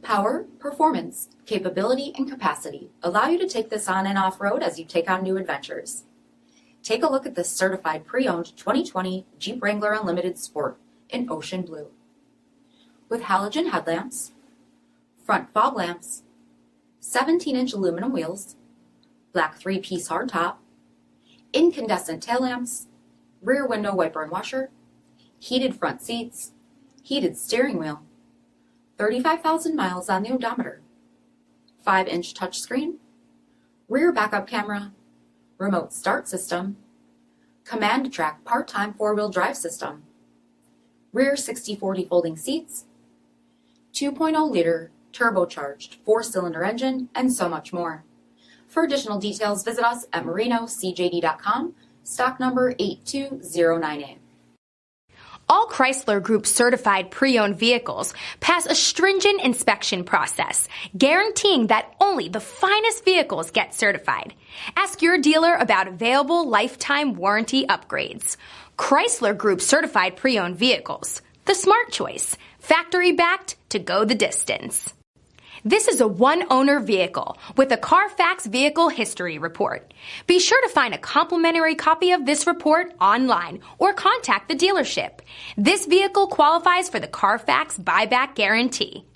Power, performance, capability, and capacity allow you to take this on and off-road as you take on new adventures. Take a look at this certified pre-owned 2020 Jeep Wrangler Unlimited Sport in ocean blue. With halogen headlamps, front fog lamps, 17-inch aluminum wheels, black 3-piece hardtop, incandescent tail lamps, rear window wiper and washer, heated front seats, heated steering wheel, 35,000 miles on the odometer, 5-inch touchscreen, rear backup camera, remote start system, command track part-time 4-wheel drive system, rear 60/40 folding seats, 2.0-liter turbocharged 4-cylinder engine, and so much more. For additional details, visit us at marinocjd.com, stock number 82098. All Chrysler Group certified pre-owned vehicles pass a stringent inspection process, guaranteeing that only the finest vehicles get certified. Ask your dealer about available lifetime warranty upgrades. Chrysler Group certified pre-owned vehicles, the smart choice, factory backed to go the distance. This is a one-owner vehicle with a Carfax Vehicle History Report. Be sure to find a complimentary copy of this report online or contact the dealership. This vehicle qualifies for the Carfax Buyback Guarantee.